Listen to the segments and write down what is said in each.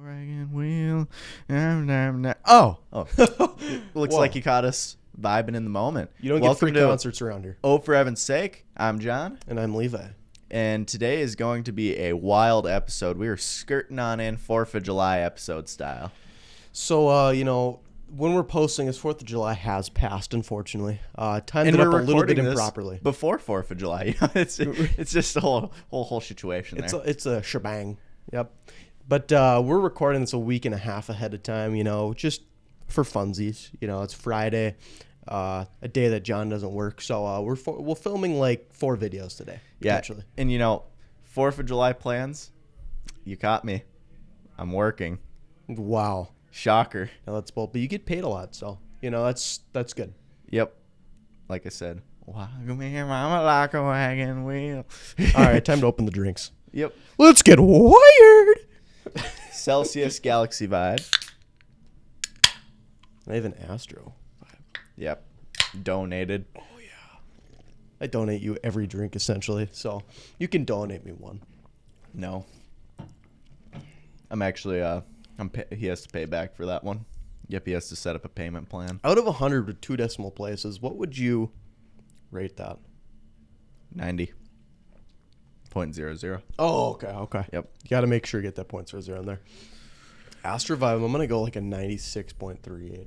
Wagon wheel. Oh. Looks Whoa. like you caught us vibing in the moment. You don't Welcome get free to concerts around here. Oh, for heaven's sake. I'm John. And I'm Levi. And today is going to be a wild episode. We are skirting on in 4th of July episode style. So, when we're posting this, 4th of July has passed, unfortunately. Timed And it we're up a little bit recording this improperly. before 4th of July. You know, it's just a whole situation there. It's a shebang. Yep. But we're recording this a week and a half ahead of time, just for funsies. It's Friday, a day that John doesn't work. So we're filming like 4 videos today. Yeah. Actually. And 4th of July plans, you caught me. I'm working. Wow. Shocker. Now that's bold. But you get paid a lot, so that's good. Yep. Like I said, wagon wheel, mama like a wagon wheel. All right, time to open the drinks. Yep. Let's get wired. Celsius Galaxy vibe. I have an Astro. Yep. Donated. Oh yeah. I donate you every drink essentially, so you can donate me one. No. I'm actually he has to pay back for that one. Yep, he has to set up a payment plan. Out of 100 with 2 decimal places, what would you rate that? 90.00. Oh, okay. Yep. You got to make sure you get that 0.00 in there. Astro Vibe, I'm going to go like a 96.38.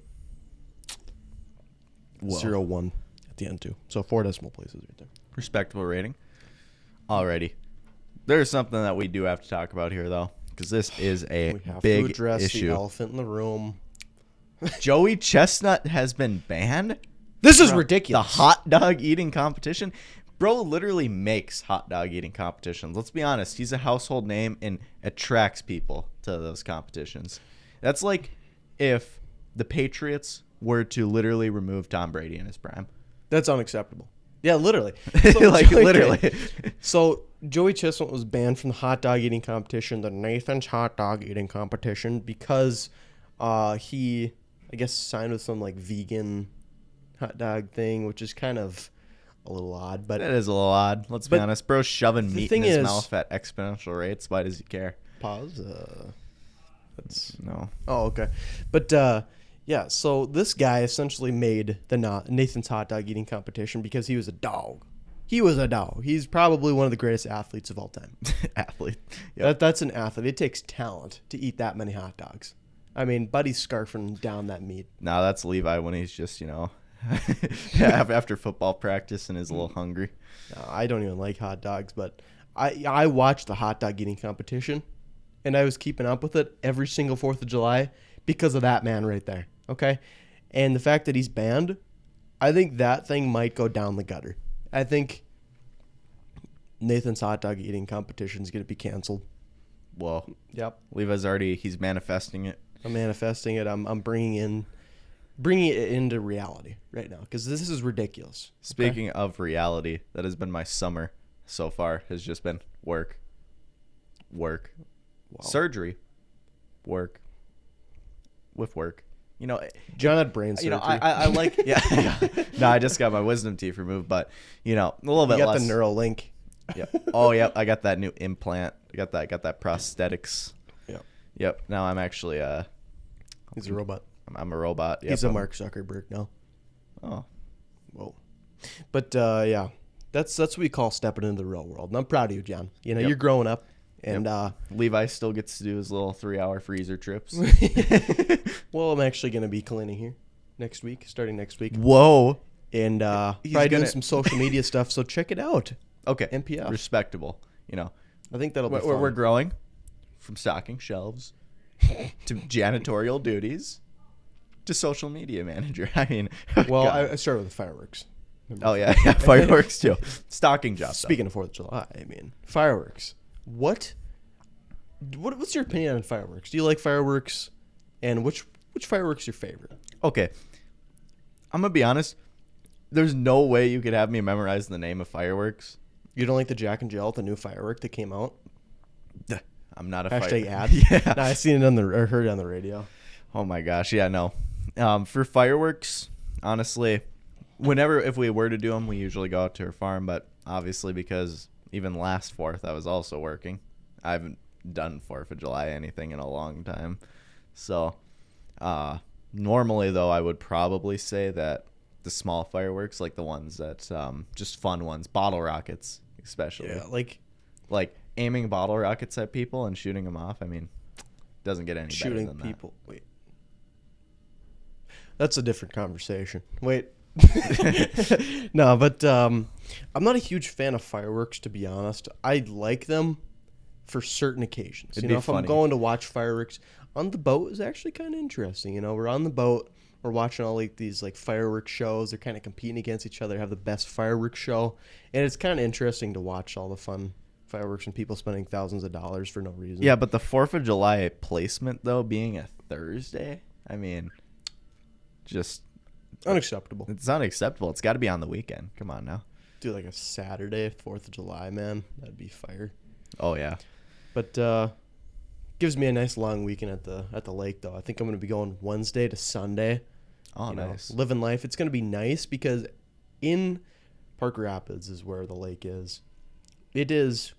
Whoa. 01 at the end too. So 4 decimal places right there. Respectable rating. Alrighty. There's something that we do have to talk about here, though, because this is a We have big to address issue. the elephant in the room. Joey Chestnut has been banned. This is from ridiculous. The hot dog eating competition. Bro literally makes hot dog eating competitions. Let's be honest. He's a household name and attracts people to those competitions. That's like if the Patriots were to literally remove Tom Brady in his prime. That's unacceptable. Yeah, literally. Literally. So Joey Chestnut was banned from the hot dog eating competition, the Nathan's hot dog eating competition, because he, I guess, signed with some like vegan hot dog thing, which is kind of a little odd. But That is a little odd. Let's be honest. Bro's shoving meat in his is- mouth at exponential rates. Why does he care? pause. That's No. oh okay, but yeah. So this guy essentially made the Nathan's hot dog eating competition because he was a dog. He was a dog. He's probably one of the greatest athletes of all time. Athlete. Yep. That's an athlete. It takes talent to eat that many hot dogs. I mean, Buddy's scarfing down that meat. No, that's Levi when he's just, after football practice and is a little hungry. I don't even like hot dogs, but I watched the hot dog eating competition, and I was keeping up with it every single 4th of July because of that man right there, okay? And the fact that he's banned, I think that thing might go down the gutter. I think Nathan's hot dog eating competition is going to be canceled. Well, Yep. Levi's he's manifesting it. I'm manifesting it. I'm bringing it into reality right now because this is ridiculous. Speaking of reality, that has been my summer so far, has just been work, Wow. surgery, work, with work. John had brain surgery. I like, yeah. No, I just got my wisdom teeth removed, but, a little bit You got less. the Neuralink. Yeah. Oh, yep. I got that new implant. I got that prosthetics. Yep. Yep. Now I'm actually He's a robot. I'm a robot. Yep. He's a Mark Zuckerberg now. Oh. Whoa. But yeah, that's what we call stepping into the real world. And I'm proud of you, John. Yep. You're growing up. And Levi still gets to do his little 3-hour freezer trips. well, I'm actually going to be cleaning here starting next week. Whoa. And probably doing some social media stuff, so check it out. Okay. MPF. Respectable. I think that'll be fun. We're growing from stocking shelves to janitorial duties to social media manager. I mean, Well, God. I started with fireworks. Oh, yeah. Fireworks, too. Stocking job. Speaking of 4th of July, fireworks. What's your opinion on fireworks? Do you like fireworks? And which fireworks your favorite? Okay. I'm going to be honest. There's no way you could have me memorize the name of fireworks. You don't like the Jack and Jill, the new firework that came out? I'm not a Hashtag fire. ad. Yeah. No, I seen it or heard it on the radio. Oh my gosh. Yeah, no. For fireworks, honestly, if we were to do them, we usually go out to our farm. But obviously, because even last 4th, I was also working. I haven't done 4th of July anything in a long time. So normally, though, I would probably say that the small fireworks, like the ones that just fun ones, bottle rockets especially. Yeah, like aiming bottle rockets at people and shooting them off. I mean, doesn't get any better shooting than people. Wait, that's a different conversation. Wait. No, but I'm not a huge fan of fireworks, to be honest. I like them for certain occasions. It'd you know, be if funny. I'm going to watch fireworks on the boat, is actually kind of interesting. You know, we're on the boat, we're watching all like these like fireworks shows. They're kind of competing against each other, have the best fireworks show, and it's kind of interesting to watch all the fun fireworks and people spending thousands of dollars for no reason. Yeah, but the 4th of July placement, though, being a Thursday, I mean, just Unacceptable. it's unacceptable. It's got to be on the weekend. Come on now. Do like a Saturday, 4th of July, man. That'd be fire. Oh yeah. But gives me a nice long weekend at the lake, though. I think I'm going to be going Wednesday to Sunday. Oh, nice. Living life. It's going to be nice because in Park Rapids is where the lake is. It is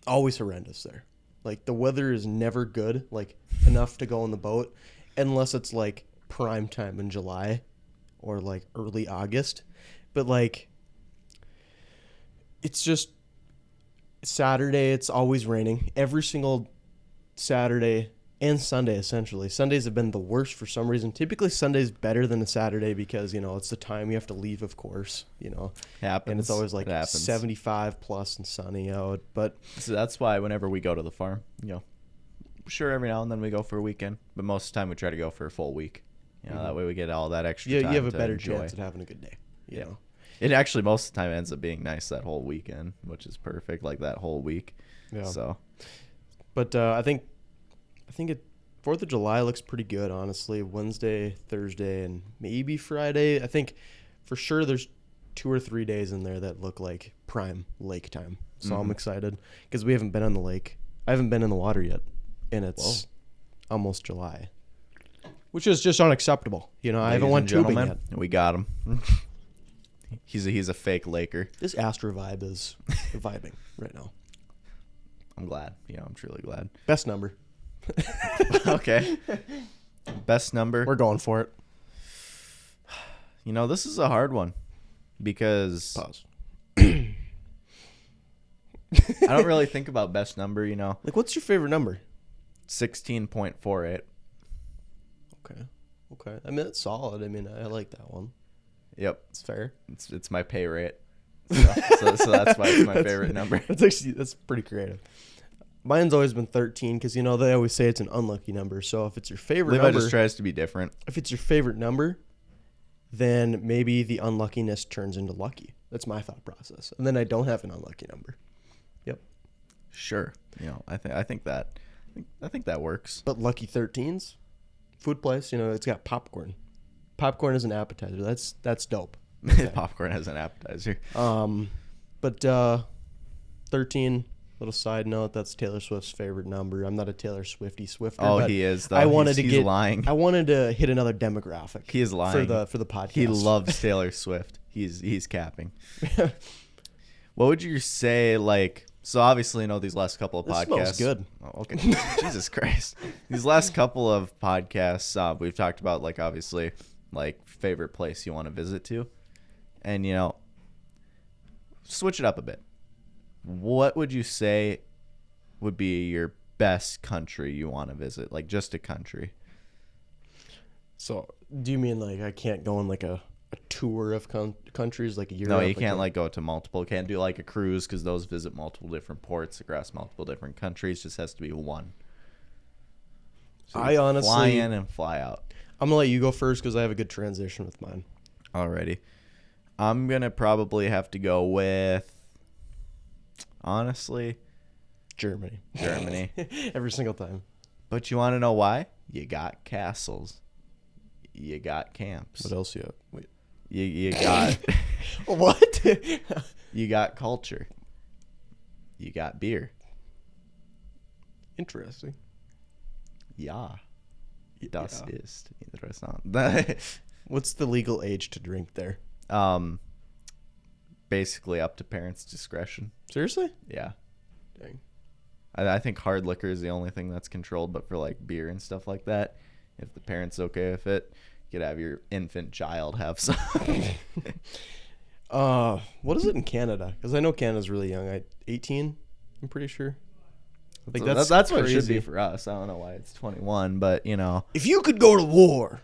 always horrendous there. Like, the weather is never good, like, enough to go on the boat, unless it's, like, prime time in July or, like, early August. But, like, it's just Saturday, it's always raining. Every single Saturday and Sunday, essentially. Sundays have been the worst for some reason. Typically, Sunday's better than a Saturday because, you know, it's the time you have to leave, of course, you know. Happens. And it's always like It happens. 75 plus and sunny out. But So that's why whenever we go to the farm, you know, sure, every now and then we go for a weekend, but most of the time we try to go for a full week. You know, that way we get all that extra you time have a to better enjoy. chance at having a good day. You know? It actually most of the time ends up being nice that whole weekend, which is perfect, like that whole week. Yeah. So, But I think 4th of July looks pretty good, honestly. Wednesday, Thursday, and maybe Friday. I think for sure there's 2 or 3 days in there that look like prime lake time. So I'm excited because we haven't been on the lake. I haven't been in the water yet, and it's almost July, which is just unacceptable. You know, I haven't went tubing yet. We got him. He's a fake Laker. This Astro vibe is vibing right now. I'm glad. You know, I'm truly glad. Best number. Okay. Best number. We're going for it. You know, this is a hard one because Pause. I don't really think about best number, you know. Like, what's your favorite number? 16.48. Okay. I mean, it's solid. I mean, I like that one. Yep. It's fair. It's my pay rate. So that's why it's my favorite number. That's pretty creative. Mine's always been 13 because, you know, they always say it's an unlucky number. So if it's your favorite Levi number, just tries to be different. if it's your favorite number, then maybe the unluckiness turns into lucky. That's my thought process. And then I don't have an unlucky number. Yep. Sure. You know, I think that works. But lucky 13s, food place, you know, it's got popcorn. Popcorn is an appetizer. That's dope. Popcorn as an appetizer. But 13. Little side note, that's Taylor Swift's favorite number. I'm not a Taylor Swifter. Oh, but he is, though. I wanted He's lying. I wanted to hit another demographic. He is lying for the podcast. He loves Taylor Swift. He's capping. What would you say? Like, so obviously, you know, these last couple of This podcasts. smells good. Oh, okay. Jesus Christ. These last couple of podcasts, we've talked about, like, obviously, like, favorite place you want to visit to, and, you know, switch it up a bit. What would you say would be your best country you want to visit? Like, just a country. So, do you mean like I can't go on like a tour of countries like Europe? No, you can't like go to multiple. You can't do like a cruise because those visit multiple different ports across multiple different countries. Just has to be one. So I honestly fly in and fly out. I'm gonna let you go first because I have a good transition with mine. Alrighty. I'm gonna probably have to go with, honestly, Germany. Every single time. But you want to know why? You got castles. You got camps. What else you have? Wait. You got What? you got culture. You got beer. Interesting. Ja. Das Yeah. ist interessant. What's the legal age to drink there? Basically up to parents' discretion. Seriously? Yeah. Dang. I think hard liquor is the only thing that's controlled, but for like beer and stuff like that, if the parents okay with it, you could have your infant child have some. What is it in Canada? Because I know Canada's really young. 18, I'm pretty sure. Like so that's what it should be for us. I don't know why it's 21, but you know, if you could go to war,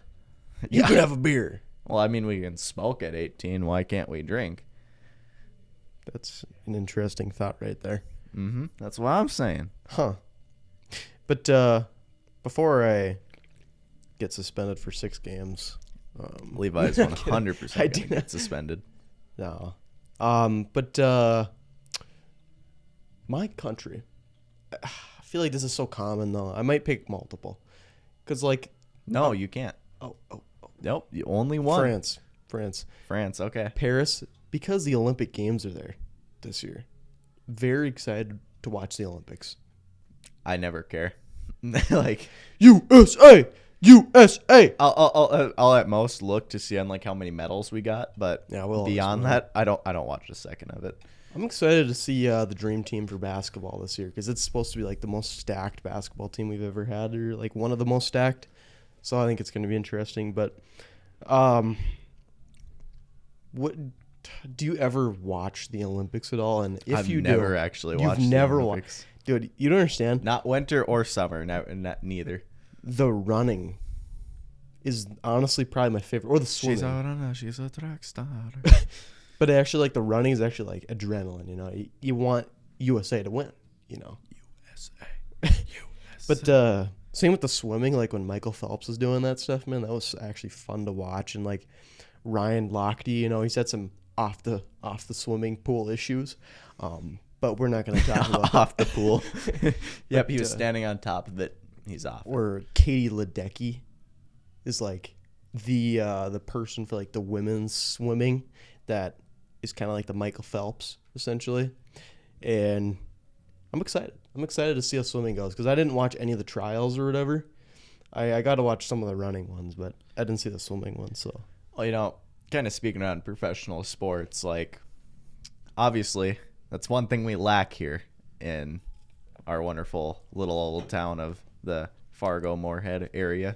you could have a beer. Well, I mean, we can smoke at 18. Why can't we drink? That's an interesting thought right there. Mm-hmm. That's what I'm saying. Huh. But before I get suspended for 6 games, Levi is 100% going to get suspended. No. But my country. I feel like this is so common, though. I might pick multiple. Because, like... No, you can't. Oh. Nope, you only one. France, okay. Paris, because the Olympic Games are there this year. Very excited to watch the Olympics. I never care. Like... USA! I'll at most look to see on like how many medals we got, but beyond that, I don't watch a second of it. I'm excited to see the dream team for basketball this year because it's supposed to be like the most stacked basketball team we've ever had, or like one of the most stacked. So I think it's going to be interesting. But what do you ever watch the Olympics at all? And if I've you never do, actually watched. You've never watched, dude. You don't understand. Not winter or summer. Neither. The running is honestly probably my favorite, or the swimming. She's a track star. But actually, like the running is actually like adrenaline. You know, you want USA to win. You know, USA. But same with the swimming. Like when Michael Phelps was doing that stuff, man, that was actually fun to watch. And like Ryan Lochte, you know, he's had some off the swimming pool issues. But we're not going to talk about off the pool. Yep, he was standing on top of it. He's off. Or Katie Ledecky is like the person for like the women's swimming that is kind of like the Michael Phelps essentially. And I'm excited. I'm excited to see how swimming goes because I didn't watch any of the trials or whatever. I got to watch some of the running ones, but I didn't see the swimming ones. So, well, you know, kind of speaking on professional sports, like obviously that's one thing we lack here in our wonderful little old town of the Fargo Moorhead area.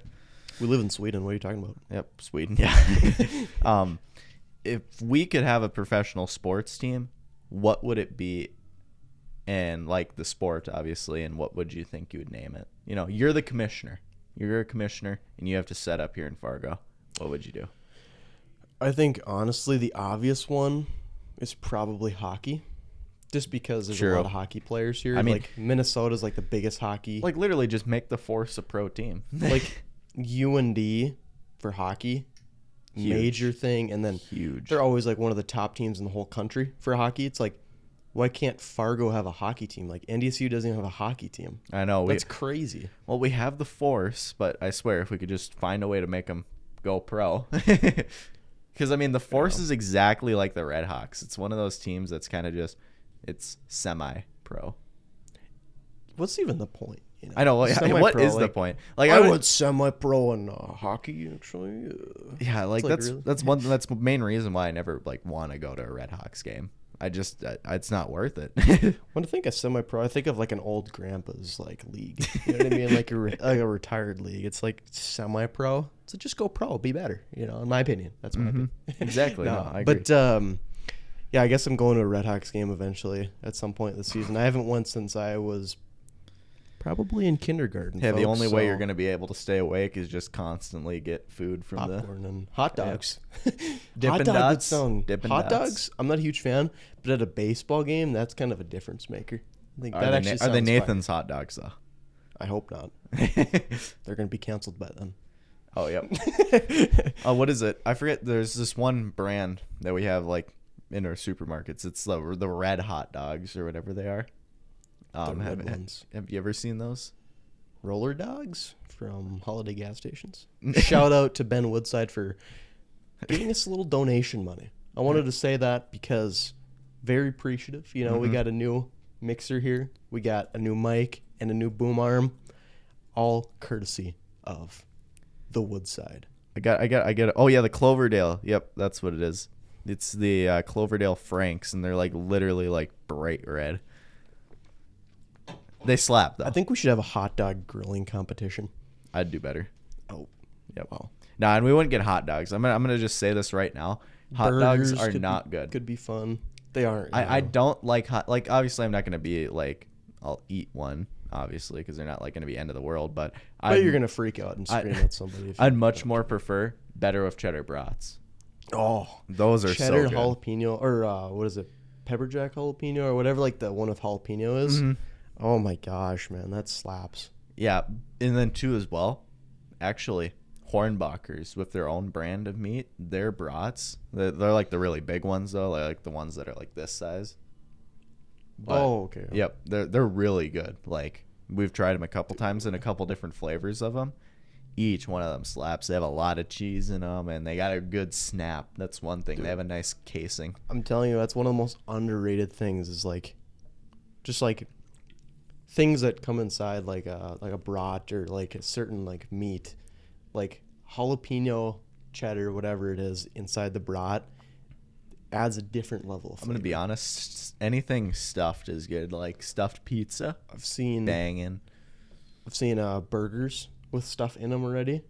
We live in Sweden. What are you talking about? Yep, Sweden. Yeah. If we could have a professional sports team, what would it be? And like the sport, obviously, and what would you think you would name it? You know, you're the commissioner. You're a commissioner, and you have to set up here in Fargo. What would you do? I think, honestly, the obvious one is probably hockey. Just because there's a lot of hockey players here. I mean, like Minnesota's like the biggest hockey. Like literally just make the Force a pro team. Like UND for hockey, huge. Major thing. And then huge. They're always like one of the top teams in the whole country for hockey. It's like, why can't Fargo have a hockey team? Like NDSU doesn't even have a hockey team. I know. That's crazy. Well, we have the Force, but I swear if we could just find a way to make them go pro. Because, I mean, the Force is exactly like the Red Hawks. It's one of those teams that's kind of just... It's semi-pro. What's even the point? You know? I know. What is the point? Like I went semi-pro in hockey, actually. Yeah, like that's the main reason why I never like want to go to a Red Hawks game. It's not worth it. When I think of semi-pro, I think of like an old grandpa's like league. You know what I mean? Like a retired league. It's like semi-pro. So just go pro, be better. You know, in my opinion, that's my opinion. Exactly. No, I agree. But yeah, I guess I'm going to a Red Hawks game eventually at some point this season. I haven't went since I was probably in kindergarten. Yeah, the only way you're going to be able to stay awake is just constantly get food from popcorn and hot dogs. Dippin' Dots. Hot dogs, I'm not a huge fan, but at a baseball game, that's kind of a difference maker. I think are they Nathan's hot dogs, though? I hope not. They're going to be canceled by then. Oh, yep. What is it? I forget. There's this one brand that we have, like, in our supermarkets. It's the red hot dogs or whatever they are. Have you ever seen those? Roller dogs from Holiday gas stations. Shout out to Ben Woodside for giving us a little donation money. I wanted to say that because very appreciative. You know, we got a new mixer here. We got a new mic and a new boom arm, all courtesy of the Woodside. I got it. Oh yeah, the Cloverdale. Yep, that's what it is. It's the Cloverdale Franks, and they're like literally like bright red. They slap though. I think we should have a hot dog grilling competition. I'd do better. Oh, Yep. wow. Nah, and we wouldn't get hot dogs. I'm gonna just say this right now. Hot dogs are not good. Could be fun. They aren't. I don't like like obviously I'm not gonna be like I'll eat one obviously because they're not like gonna be end of the world, but you're gonna freak out and scream at somebody. I'd much more prefer better with cheddar brats. Oh, those are cheddar so good. jalapeno or what is it? Pepper jack jalapeno or whatever like the one with jalapeno is. Mm-hmm. Oh my gosh, man, that slaps. Yeah, and then too as well, actually, Hornbachers with their own brand of meat, their brats, they're like the really big ones though, like the ones that are like this size. But, okay. Yep, they're really good. Like we've tried them a couple times in a couple different flavors of them. Each one of them slaps. They have a lot of cheese in them, and they got a good snap. That's one thing. Dude, they have a nice casing. I'm telling you, that's one of the most underrated things. Is like, just like things that come inside like a brat or like a certain like meat, like jalapeno, cheddar, whatever it is inside the brat, adds a different level of flavor. I'm gonna be honest. Anything stuffed is good. Like stuffed pizza. I've seen burgers with stuff in them already.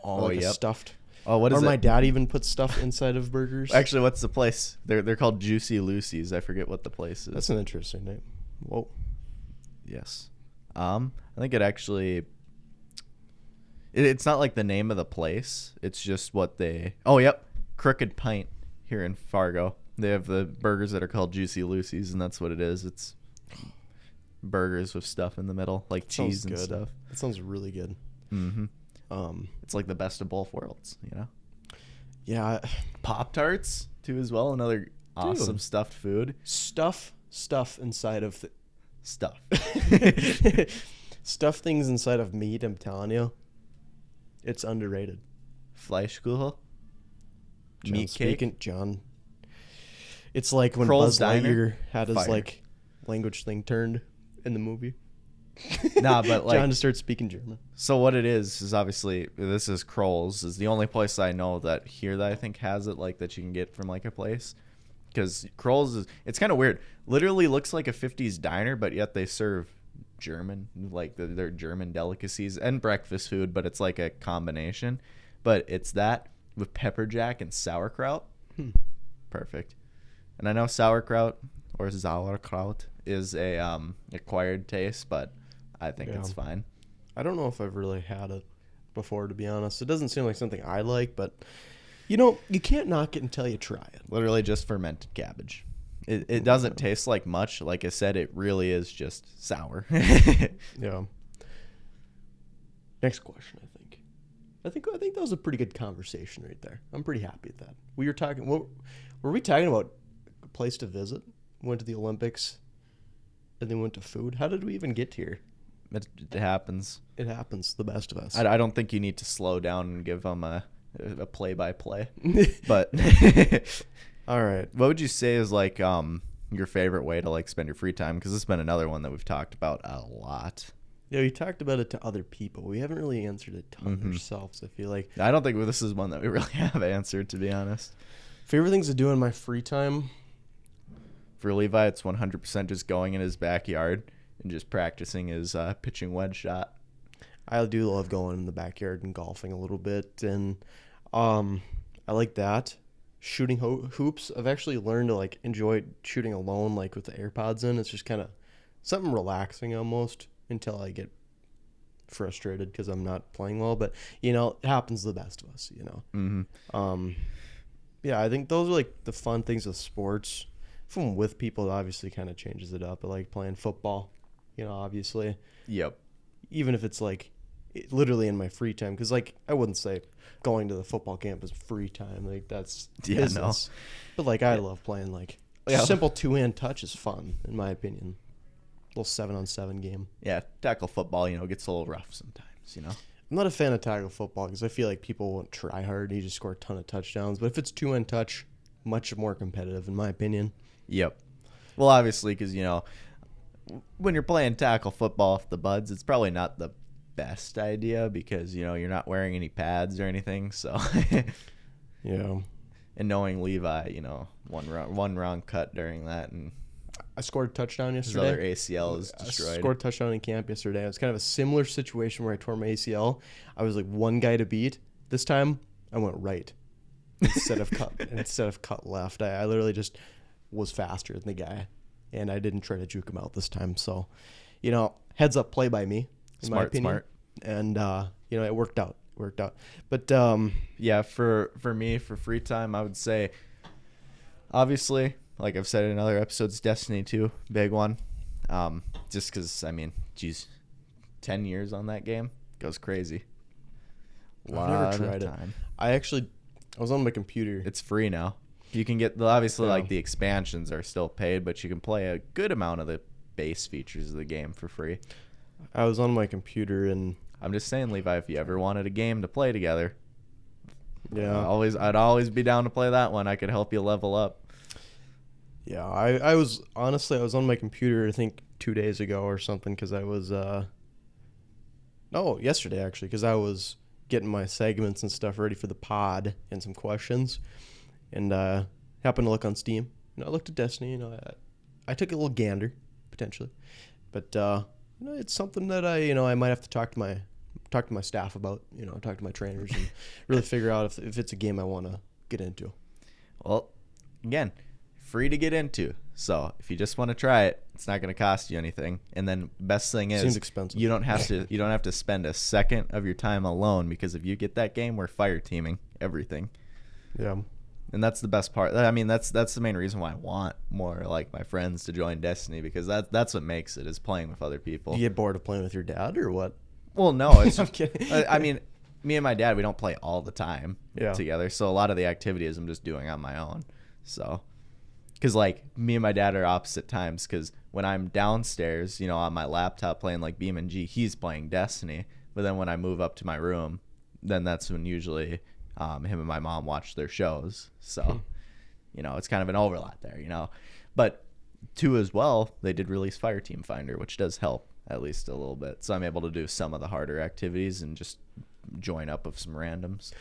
Oh, like yep. Stuffed. Oh, what is or it? my dad even puts stuff inside of burgers. Actually, what's the place? They're called Juicy Lucy's. I forget what the place is. That's an interesting name. Whoa. Yes. I think it actually. It's not like the name of the place. It's just what they. Oh, yep. Crooked Pint here in Fargo. They have the burgers that are called Juicy Lucy's, and that's what it is. It's burgers with stuff in the middle, like cheese and stuff. That sounds really good. Mm-hmm. It's like the best of both worlds, you know? Yeah. Pop-Tarts, too, as well. Another awesome stuffed food. Stuff inside of... Stuff. Stuff things inside of meat, I'm telling you. It's underrated. Fleischkuchen. Meat cake. John. It's like when Kroll's Buzz Lightyear Diner. had his Fire. like language thing turned in the movie. Nah, but like John just started speaking German. So what it is obviously this is Kroll's is the only place I know that here that I think has it like that you can get from like a place. Because Kroll's is it's kind of weird. Literally looks like a 50s diner, but yet they serve German, like their German delicacies and breakfast food, but it's like a combination. But it's that with pepper jack and sauerkraut. Perfect. And I know sauerkraut or sauerkraut is a acquired taste, but I think it's fine. I don't know if I've really had it before, to be honest. It doesn't seem like something I like, but you know, you can't knock it until you try it. Literally just fermented cabbage. It doesn't taste like much. Like I said, it really is just sour. Yeah. Next question, I think that was a pretty good conversation right there. I'm pretty happy with that. We were talking. What were we talking about? A place to visit. Went to the Olympics, and then went to food. How did we even get here? It happens. It happens. The best of us. I don't think you need to slow down and give them a play-by-play. But all right, what would you say is like your favorite way to like spend your free time? Because this has been another one that we've talked about a lot. Yeah, we talked about it to other people. We haven't really answered it to ourselves, I feel like. I don't think this is one that we really have answered, to be honest. Favorite things to do in my free time? For Levi, it's 100% just going in his backyard and just practicing his pitching wedge shot. I do love going in the backyard and golfing a little bit, and I like that. Shooting hoops. I've actually learned to like enjoy shooting alone, like with the AirPods in. It's just kind of something relaxing almost until I get frustrated because I'm not playing well. But you know, it happens to the best of us. You know. Mm-hmm. Yeah, I think those are like the fun things with sports. If I'm with people, it obviously kind of changes it up. I like playing football. You know, obviously. Yep. Even if it's like literally in my free time, because like I wouldn't say going to the football camp is free time. Like that's business. No. But like I love playing like simple 2-hand touch is fun in my opinion. A little 7-on-7 game. Yeah, tackle football, you know, gets a little rough sometimes. You know. I'm not a fan of tackle football because I feel like people won't try hard. You just score a ton of touchdowns. But if it's 2-hand touch, much more competitive in my opinion. Yep. Well, obviously, because you know, when you're playing tackle football off the buds, it's probably not the best idea because you know you're not wearing any pads or anything. So. Yeah. And knowing Levi, you know, one wrong cut during that, and I scored a touchdown His yesterday. other ACL is I destroyed. scored a touchdown in camp yesterday. It was kind of a similar situation where I tore my ACL. I was like one guy to beat. This time I went right instead of cut left. I literally just was faster than the guy, and I didn't try to juke him out this time. So, heads up play by me, in my opinion. And it worked out. But yeah, for me, for free time, I would say, obviously, like I've said in other episodes, Destiny 2, big one. Just because, 10 years on that game goes crazy. I've never tried it. I was on my computer. It's free now. You can get, obviously, like the expansions are still paid, but you can play a good amount of the base features of the game for free. I was on my computer and I'm just saying, Levi, if you ever wanted a game to play together, yeah, I'd always be down to play that one. I could help you level up. Yeah, I was on my computer I think 2 days ago or something because I was yesterday actually because I was getting my segments and stuff ready for the pod and some questions, and happened to look on Steam. I looked at Destiny. I took a little gander potentially, but it's something that I might have to talk to my staff about. Talk to my trainers and really figure out if it's a game I want to get into. Well, again, free to get into. So if you just want to try it, it's not going to cost you anything. And then best thing is, seems expensive. You don't have to spend a second of your time alone, because if you get that game, we're fire teaming everything. Yeah. And that's the best part. I mean, that's the main reason why I want more like my friends to join Destiny, because that's what makes it, is playing with other people. Do you get bored of playing with your dad or what? Well, no, it's I'm kidding. I mean, me and my dad, we don't play all the time Yeah. together. So a lot of the activities I'm just doing on my own. So, because like me and my dad are opposite times, because when I'm downstairs, on my laptop playing like BeamNG, he's playing Destiny. But then when I move up to my room, then that's when usually him and my mom watch their shows. So, it's kind of an overlap there, But 2 as well, they did release Fireteam Finder, which does help at least a little bit. So I'm able to do some of the harder activities and just join up with some randoms.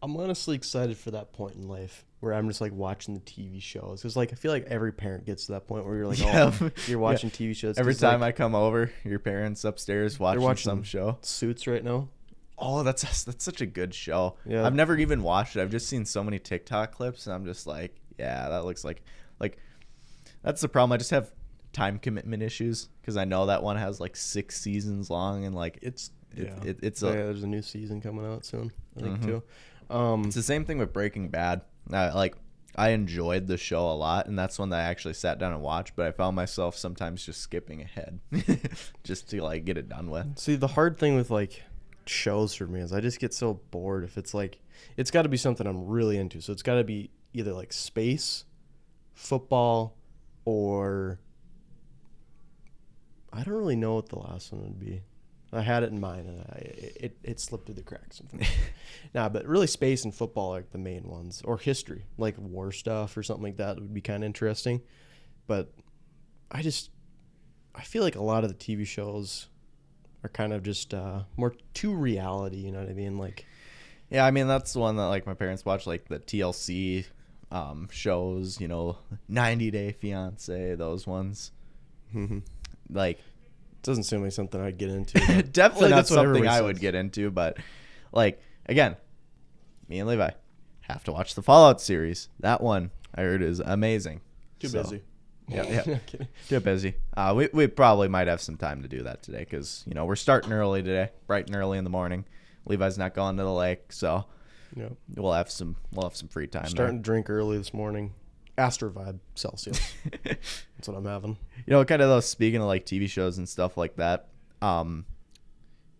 I'm honestly excited for that point in life where I'm just like watching the TV shows. Because like I feel like every parent gets to that point where you're like, you're watching TV shows. Every time I come over, your parents upstairs watching some show. Suits right now. Oh, that's such a good show. Yeah. I've never even watched it. I've just seen so many TikTok clips, and I'm just like, yeah, that looks like that's the problem. I just have time commitment issues, because I know that one has like 6 seasons long, and like there's a new season coming out soon, I think too. It's the same thing with Breaking Bad. I enjoyed the show a lot, and that's one that I actually sat down and watched, but I found myself sometimes just skipping ahead just to like get it done with. See, the hard thing with like shows for me is I just get so bored if it's like, it's got to be something I'm really into. So it's got to be either like space, football, or I don't really know what the last one would be. I had it in mind, and it slipped through the cracks. But really space and football are like the main ones. Or history, like war stuff or something like that would be kind of interesting. But I feel like a lot of the TV shows are kind of just more to reality, you know what I mean? Like, yeah, I mean, that's the one that like my parents watch, like the TLC shows, 90 Day Fiance, those ones. Like, doesn't seem like something I'd get into. Definitely not something I would get into, but like, again, me and Levi have to watch the Fallout series. That one I heard is amazing. Too busy. Yeah. Too busy. We probably might have some time to do that today, because we're starting early today, bright and early in the morning. Levi's not going to the lake, so we'll have some free time. Starting to drink early this morning. Astro Vibe Celsius. That's what I'm having. Kind of those, speaking of like TV shows and stuff like that,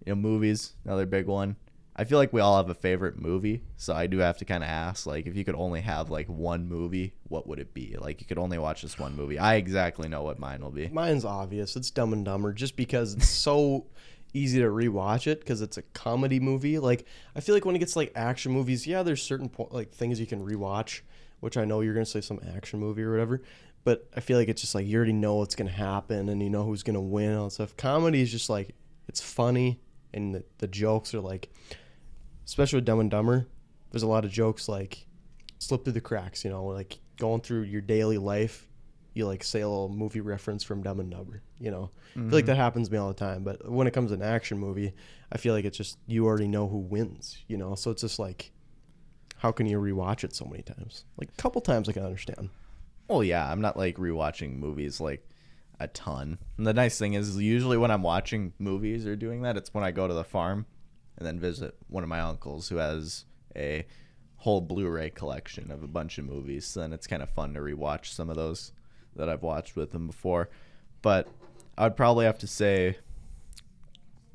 movies, another big one. I feel like we all have a favorite movie, so I do have to kind of ask, like, if you could only have like one movie, what would it be? Like, you could only watch this one movie. I exactly know what mine will be. Mine's obvious. It's Dumb and Dumber, just because it's so easy to rewatch it, because it's a comedy movie. Like, I feel like when it gets like action movies, there's certain like things you can rewatch, which I know you're going to say some action movie or whatever, but I feel like it's just like you already know what's going to happen and you know who's going to win and all that stuff. Comedy is just like, it's funny, and the jokes are like, especially with Dumb and Dumber, there's a lot of jokes like slip through the cracks, like going through your daily life, you like say a little movie reference from Dumb and Dumber, you know. I feel like that happens to me all the time. But when it comes to an action movie, I feel like it's just you already know who wins, you know. So it's just like, how can you rewatch it so many times? Like a couple times I can understand. Well, yeah, I'm not like rewatching movies like a ton. And the nice thing is usually when I'm watching movies or doing that, it's when I go to the farm and then visit one of my uncles who has a whole Blu-ray collection of a bunch of movies. So then it's kind of fun to rewatch some of those that I've watched with him before. But I would probably have to say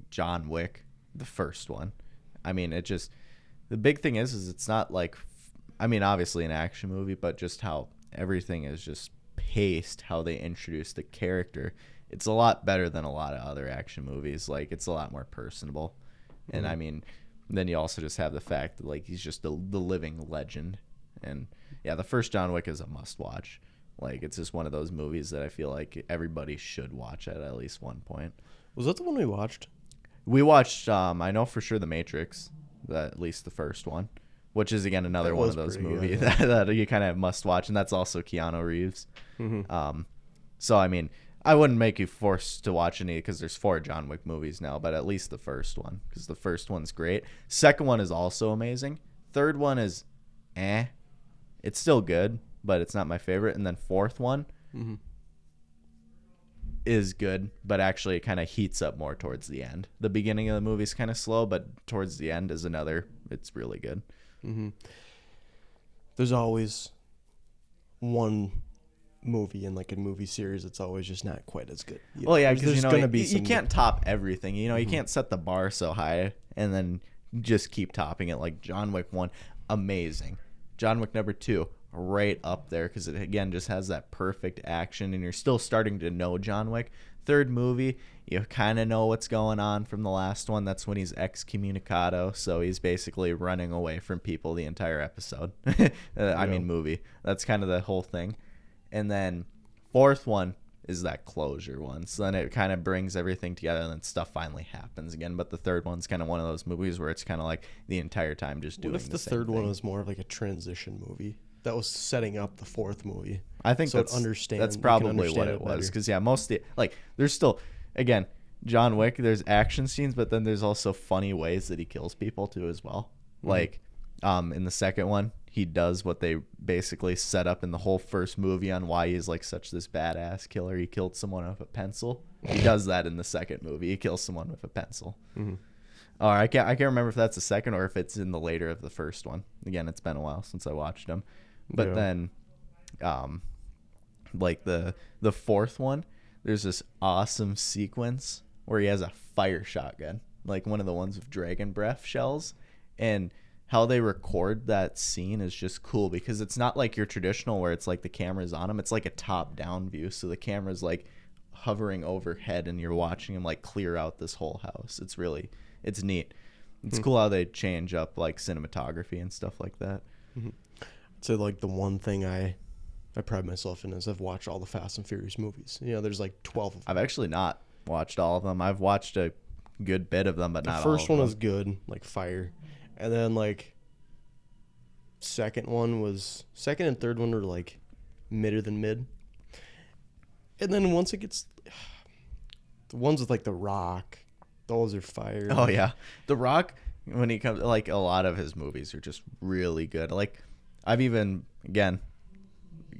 John Wick, the first one. I mean, it just, the big thing is it's not like, I mean, obviously an action movie, but just how everything is just paced, how they introduce the character. It's a lot better than a lot of other action movies. Like, it's a lot more personable. And I mean, then you also just have the fact that like he's just the living legend. And yeah, the first John Wick is a must watch. Like, it's just one of those movies that I feel like everybody should watch at least one point. Was that the one we watched? We watched I know for sure The Matrix, at least the first one, which is again another one of those movies that you kind of must watch, and that's also Keanu Reeves. So I mean, I wouldn't make you forced to watch any because there's 4 John Wick movies now, but at least the first one, because the first one's great. Second one is also amazing. Third one is it's still good, but it's not my favorite. And then fourth one is good, but actually it kind of heats up more towards the end. The beginning of the movie is kind of slow, but towards the end is it's really good. There's always one movie in like a movie series that's always just not quite as good. Well, yeah, because there's gonna be you can't top everything. You know, you can't set the bar so high and then just keep topping it. Like John Wick 1, amazing. John Wick number 2, right up there, because it again just has that perfect action, and you're still starting to know John Wick. Third movie, you kind of know what's going on from the last one. That's when he's excommunicado, so he's basically running away from people the entire episode. I mean movie. That's kind of the whole thing. And then fourth one is that closure one. So then it kind of brings everything together, and then stuff finally happens again. But the third one's kind of one of those movies where it's kind of like the entire time just doing the same thing. What if the third one was more of like a transition movie that was setting up the fourth movie? I think that's probably what it was. Because, yeah, mostly, like, there's still, again, John Wick, there's action scenes, but then there's also funny ways that he kills people, too, as well. Like, in the second one, he does what they basically set up in the whole first movie on why he's like such this badass killer. He killed someone with a pencil. He does that in the second movie. He kills someone with a pencil. Or I can't remember if that's the second or if it's in the later of the first one. Again, it's been a while since I watched them. But then, like the fourth one, there's this awesome sequence where he has a fire shotgun, like one of the ones with dragon breath shells, and how they record that scene is just cool because it's not like your traditional where it's like the camera's on him. It's like a top-down view, so the camera's like hovering overhead and you're watching him like clear out this whole house. It's neat. It's cool how they change up like cinematography and stuff like that. So like the one thing I pride myself in is I've watched all the Fast and Furious movies. You know, there's like 12 of them. I've actually not watched all of them. I've watched a good bit of them, but not all of them. The first one was good, like fire. And then like second and third one were like midder than mid. And then once it gets the ones with like The Rock, those are fire. Oh yeah. The Rock, when he comes, like a lot of his movies are just really good. Like I've even, again,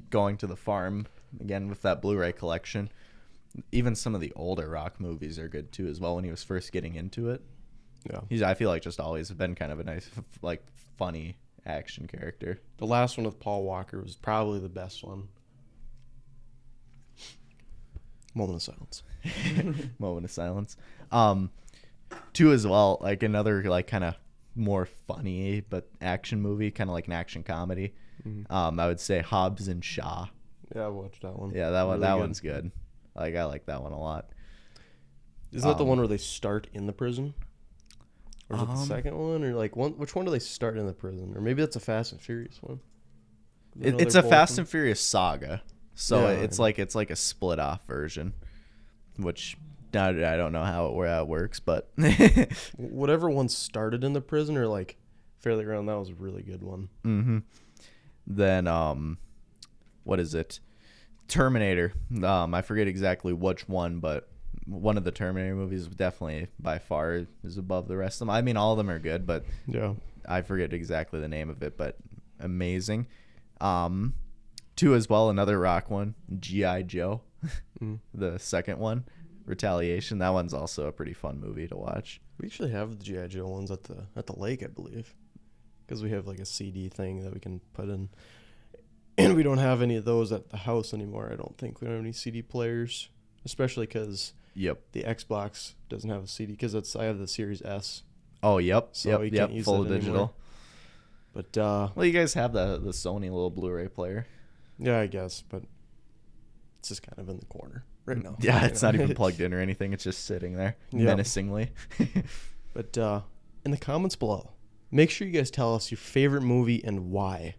going to the farm again with that Blu-ray collection, even some of the older Rock movies are good too as well when he was first getting into it. Yeah, I feel like just always been kind of a nice, like, funny action character. The last one with Paul Walker was probably the best one. Moment of silence. Moment of silence. 2 as well, like another like kind of more funny but action movie, kind of like an action comedy. I would say Hobbs and Shaw. Yeah, I watched that one. Yeah, that one. That one's good. Like I like that one a lot. Is that the one where they start in the prison? Or is it the second one? Or like which one do they start in the prison? Or maybe that's a Fast and Furious one. It's a Fast and Furious saga. So yeah, it's like a split off version, which I don't know how it works, but whatever one started in the prison or like fairly around, that was a really good one. Then what is it? Terminator. I forget exactly which one, but one of the Terminator movies definitely by far is above the rest of them. I mean, all of them are good, but Yeah. I forget exactly the name of it, but amazing. Two as well, another Rock one, G.I. Joe, the second one, Retaliation. That one's also a pretty fun movie to watch. We actually have the G.I. Joe ones at the lake, I believe, because we have like a CD thing that we can put in. And we don't have any of those at the house anymore. I don't think we don't have any CD players, especially because the Xbox doesn't have a CD because I have the Series S. Oh, yep. So you can't use full that digital. anymore. But well, you guys have the Sony little Blu-ray player. Yeah, I guess, but it's just kind of in the corner right now. Yeah, it's not even plugged in or anything. It's just sitting there menacingly. But in the comments below, make sure you guys tell us your favorite movie and why.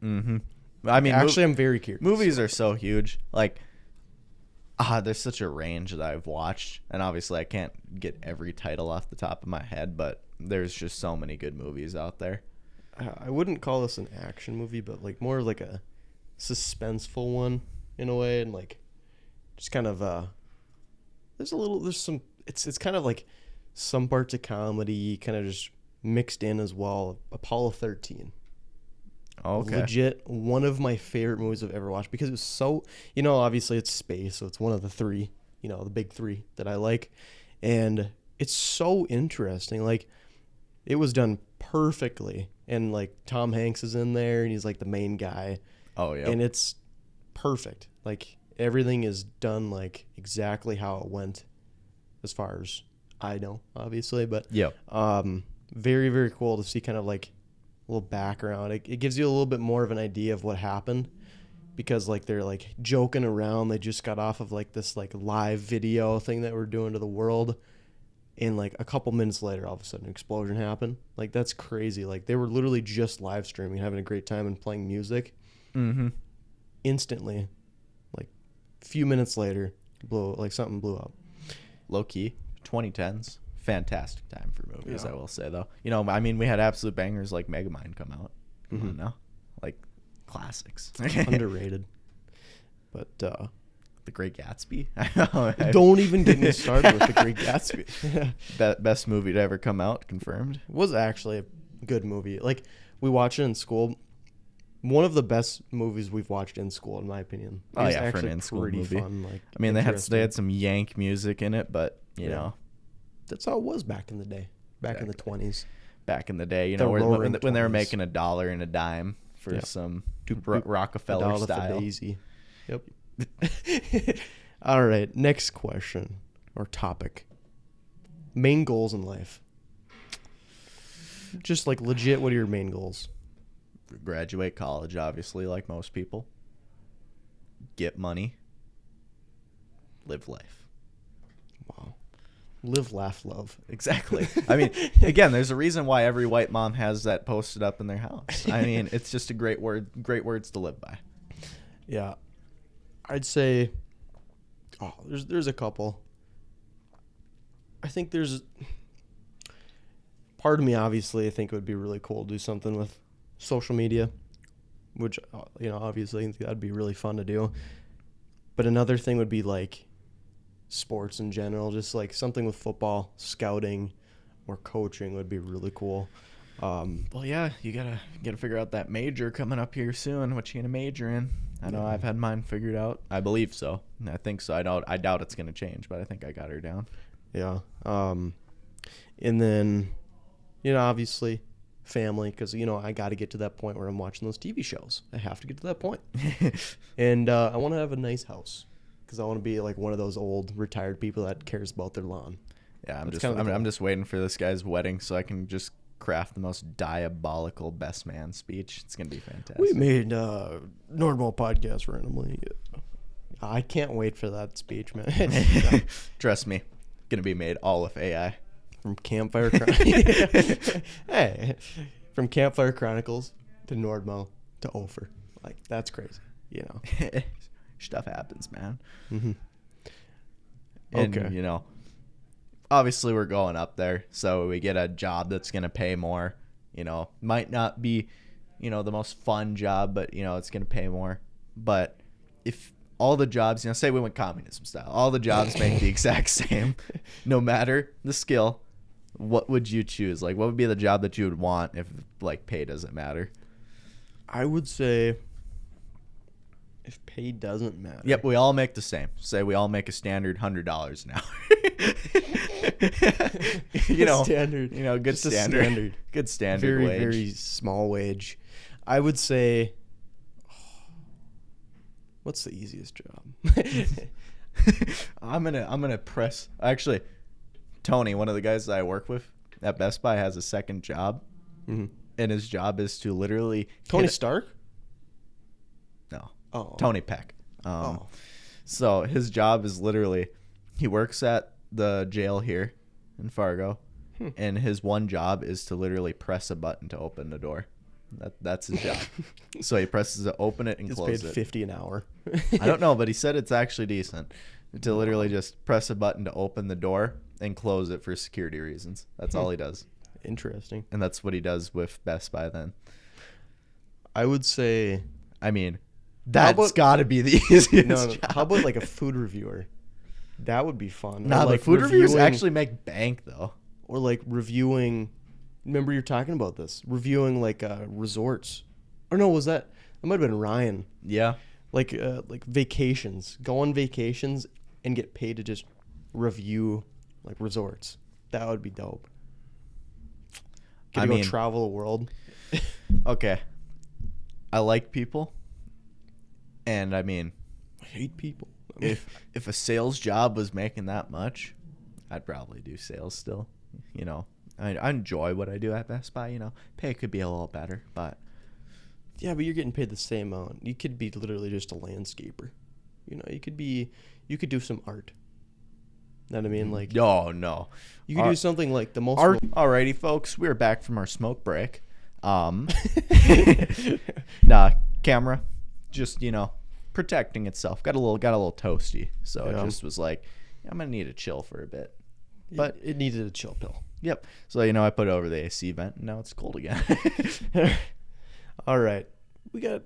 Mm-hmm. I mean, actually, I'm very curious. Movies are so huge. Like, there's such a range that I've watched, and obviously I can't get every title off the top of my head, but there's just so many good movies out there. I wouldn't call this an action movie, but like more like a suspenseful one in a way, and like just kind of there's some it's kind of like some parts of comedy kind of just mixed in as well. Apollo 13. Okay. Legit one of my favorite movies I've ever watched because it was so, obviously it's space, so it's one of the three, the big three that I like. And it's so interesting. Like, it was done perfectly. And, like, Tom Hanks is in there, and he's, like, the main guy. Oh, yeah. And it's perfect. Like, everything is done, like, exactly how it went as far as I know, obviously. But, very, very cool to see kind of, like, a little background. It gives you a little bit more of an idea of what happened because like they're like joking around. They just got off of like this like live video thing that we're doing to the world, and like a couple minutes later all of a sudden an explosion happened. Like, that's crazy. Like, they were literally just live streaming, having a great time and playing music. Instantly, like a few minutes later, something blew up. Low key 2010s. Fantastic time for movies, I will say, though. I mean, we had absolute bangers like Megamind come out. Come on now. Like, classics. Underrated. But The Great Gatsby. Don't even get me started with The Great Gatsby. Best movie to ever come out, confirmed. It was actually a good movie. Like, we watched it in school. One of the best movies we've watched in school, in my opinion. Oh, yeah, for an in-school movie. Fun, like, I mean, they had some Yank music in it, but, you know. That's how it was back in the day. Back in the 20s. Back in the day, when they were making $1 and a dime for some Rockefeller style. Daisy. Yep. All right, next question or topic. Main goals in life. Just like legit, what are your main goals? Graduate college, obviously, like most people. Get money. Live life. Wow. Live, laugh, love. Exactly. I mean, again, there's a reason why every white mom has that posted up in their house. I mean, it's just a great words to live by. Yeah. I'd say, there's a couple. I think there's, part of me, obviously, I think it would be really cool to do something with social media, which, obviously, I think that'd be really fun to do. But another thing would be, like, sports in general, just like something with football, scouting, or coaching would be really cool. Well, yeah, you gotta figure out that major coming up here soon. What you gonna major in? I know I've had mine figured out. I believe so. I think so. I doubt it's gonna change, but I think I got her down. Yeah. And then, obviously, family, because I got to get to that point where I'm watching those TV shows. I have to get to that point. And I want to have a nice house. Because I want to be like one of those old retired people that cares about their lawn. Yeah, I'm just waiting for this guy's wedding so I can just craft the most diabolical best man speech. It's gonna be fantastic. We made normal podcast randomly. I can't wait for that speech, man. Trust me, gonna be made all with AI. From Campfire from Campfire Chronicles to Nordmo to Ofer. Like, that's crazy. Stuff happens, man. Mm-hmm. And, okay. Obviously we're going up there, so we get a job that's going to pay more. Might not be, the most fun job, but, it's going to pay more. But if all the jobs, say we went communism style, all the jobs make the exact same, no matter the skill. What would you choose? Like, what would be the job that you would want if, like, pay doesn't matter? I would say if pay doesn't matter. Yep, we all make the same. Say we all make a standard $100 an hour. Standard. Good Just a standard. Good standard very, wage. very small wage. I would say, what's the easiest job? I'm gonna press. Actually, Tony, one of the guys that I work with at Best Buy, has a second job, and his job is to literally Tony Stark? No. Oh. Tony Peck. So his job is literally, he works at the jail here in Fargo, and his one job is to literally press a button to open the door. That's his job. So he presses it, open it, and close paid it. $50 an hour. I don't know, but he said it's actually decent to literally just press a button to open the door and close it for security reasons. That's all he does. Interesting. And that's what he does with Best Buy then. I would say, I mean, that's got to be the easiest job. How about like a food reviewer? That would be fun. Nah, like but food reviewers actually make bank, though. Or like reviewing, remember you're talking about this, reviewing like resorts. Or no, that might have been Ryan. Yeah. Like vacations. Go on vacations and get paid to just review like resorts. That would be dope. Get to go travel the world. Okay. I like people. And I mean, I hate people. if a sales job was making that much, I'd probably do sales still. I enjoy what I do at Best Buy. Pay could be a little better, but yeah, but you're getting paid the same amount. You could be literally just a landscaper. You could do some art. Know what I mean? Like, no. You could do something like the most art. Alrighty, folks, we're back from our smoke break. Camera, just protecting itself. Got a little toasty, so it just was like, I'm gonna need to chill for a bit. But it needed a chill pill. Yep. So I put it over the AC vent, and now it's cold again. All right, we got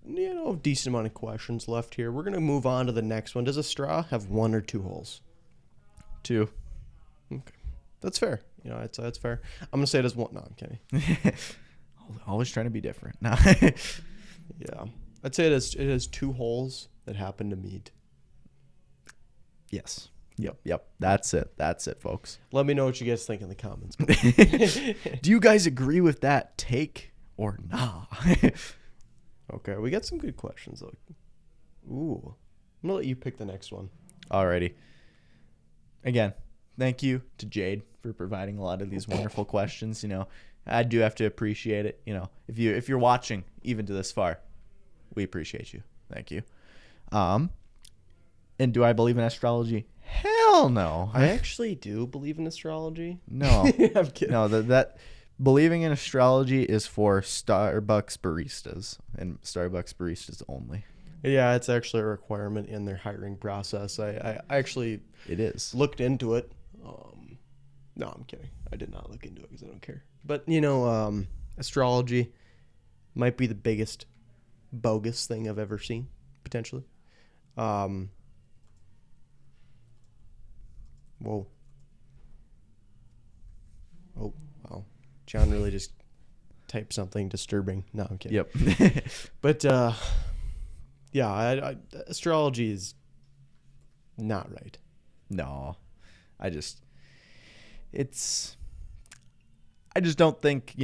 a decent amount of questions left here. We're gonna move on to the next one. Does a straw have 1 or 2 holes? 2. Okay, that's fair. That's fair. I'm gonna say it as 1. No, I'm kidding. Always trying to be different. No. Yeah, I'd say it has 2 holes that happen to meet. Yes. Yep. That's it, folks. Let me know what you guys think in the comments. Do you guys agree with that take or nah? Okay, we got some good questions though. Ooh, I'm gonna let you pick the next one. Alrighty. Again, thank you to Jade for providing a lot of these wonderful questions. I do have to appreciate it. If you're watching even to this far, we appreciate you. Thank you. And do I believe in astrology? Hell no. I actually do believe in astrology. No. I'm kidding. No, that believing in astrology is for Starbucks baristas and Starbucks baristas only. Yeah, it's actually a requirement in their hiring process. I actually It is. looked into it. No, I'm kidding. I did not look into it because I don't care. But, astrology might be the biggest bogus thing I've ever seen, potentially. Whoa. Oh, wow. John really just typed something disturbing. No, I'm kidding. Yep. But, yeah, astrology is not right. No. I just don't think,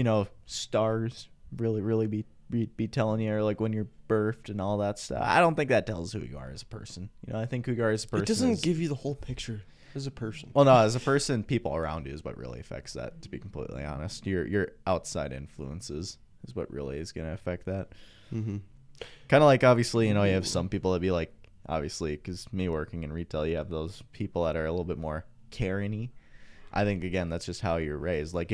stars really be telling you, or like when you're birthed and all that stuff. I don't think that tells who you are as a person. I think who you are as a person. It doesn't give you the whole picture as a person. Well, no, as a person, people around you is what really affects that, to be completely honest. Your outside influences is what really is going to affect that. Mm-hmm. Kind of like, obviously, you have some people that be like, obviously, because me working in retail, you have those people that are a little bit more caring-y. I think, again, that's just how you're raised. Like,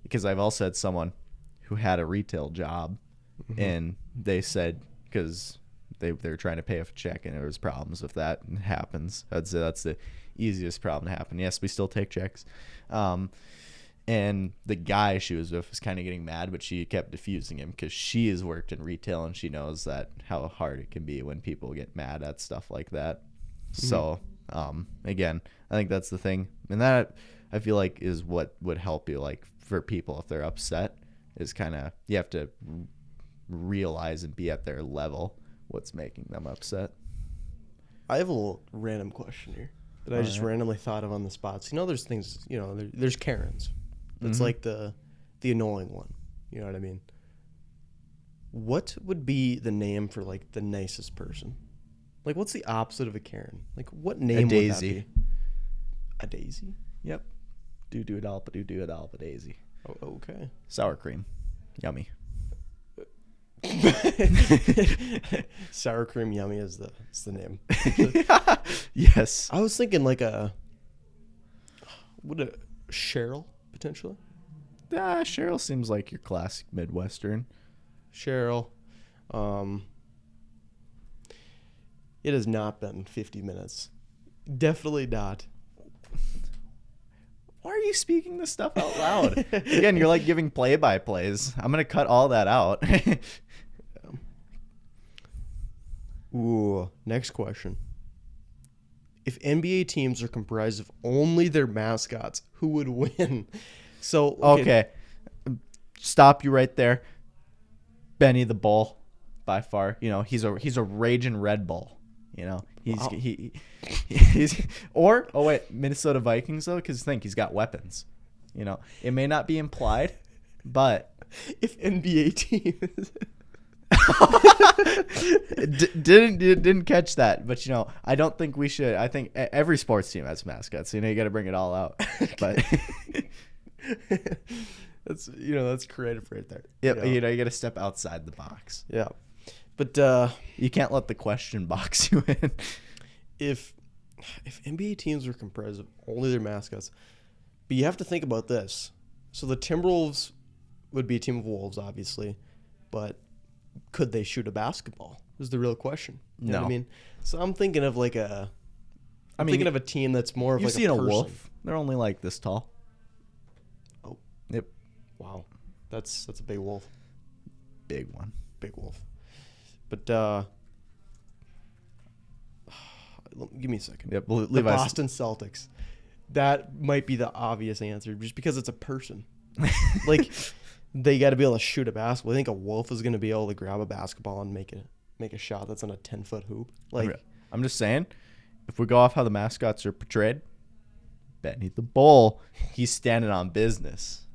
because I've also had someone who had a retail job, and they said, because they're trying to pay off a check, and there was problems with that, and it happens. I'd say that's the easiest problem to happen. Yes, we still take checks. And the guy she was with was kind of getting mad, but she kept diffusing him because she has worked in retail and she knows that how hard it can be when people get mad at stuff like that. Mm-hmm. So, again, I think that's the thing. And that I feel like is what would help you, like for people if they're upset, is kind of you have to realize and be at their level what's making them upset. I have a little random question here that I just randomly thought of on the spot. So, there's things, there's Karens. That's like the annoying one. You know what I mean? What would be the name for like the nicest person? Like, what's the opposite of a Karen? Like, what name would that be? A daisy? Yep. Do it all, but do it all, but daisy. Oh, okay. Sour cream. Yummy. Sour cream yummy is the name. Yes. I was thinking like a Cheryl potentially. Cheryl seems like your classic Midwestern. Cheryl. It has not been 50 minutes. Definitely not. Why are you speaking this stuff out loud? Again, you're like giving play-by-plays. I'm going to cut all that out. Ooh, next question. If NBA teams are comprised of only their mascots, who would win? So okay. Stop you right there. Benny the Bull, by far. He's a raging Red Bull. He's Minnesota Vikings though, because think he's got weapons. It may not be implied, but if NBA teams didn't catch that, but I don't think we should. I think every sports team has mascots. You got to bring it all out. But that's creative right there. Yep. You got to step outside the box. Yeah. But you can't let the question box you in. If NBA teams were comprised of only their mascots, but you have to think about this. So the Timberwolves would be a team of wolves, obviously, but could they shoot a basketball? Is the real question. You know what I mean? So I'm thinking of like thinking of a team that's more of like a person. You've seen a wolf? They're only like this tall. Oh, yep. Wow, that's a big wolf. Big one. Big wolf. But give me a second. Yep. The Boston Celtics. That might be the obvious answer, just because it's a person. Like, they got to be able to shoot a basketball. I think a wolf is going to be able to grab a basketball and make a shot that's on a 10-foot hoop. Like, I'm just saying, if we go off how the mascots are portrayed, Benny the Bull, he's standing on business.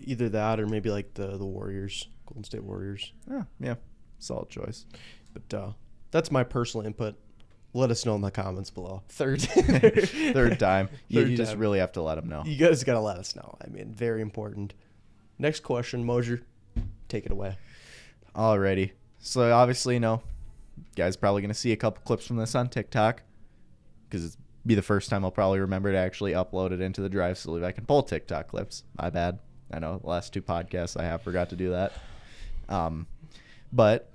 Either that or maybe like the Warriors, Golden State Warriors. Yeah, solid choice. But that's my personal input. Let us know in the comments below. Third time. You just really have to let them know. You guys got to let us know. I mean, very important. Next question, Mosier. Take it away. Alrighty. So obviously, guys probably going to see a couple clips from this on TikTok because it's be the first time I'll probably remember to actually upload it into the drive so Levi can pull TikTok clips. My bad. I know the last 2 podcasts I have forgot to do that. But